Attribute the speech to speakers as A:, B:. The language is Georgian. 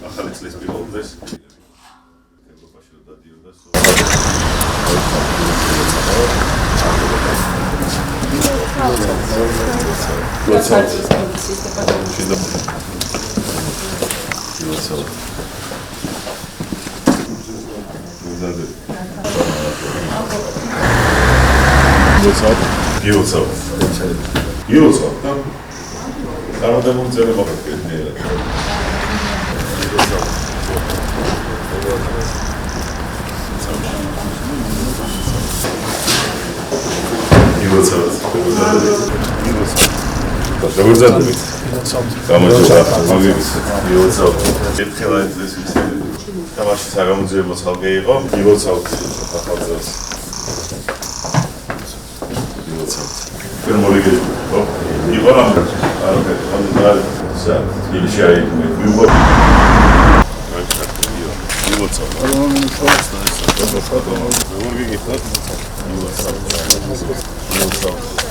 A: ახალი წლის პირველ დღეს ევროპაში დადიოდა თამაში საგამოძიებო ცალკე იყო ილოცავთ ახალწელს ილოცავთ პირველი იყო იყო რა ილოცავთ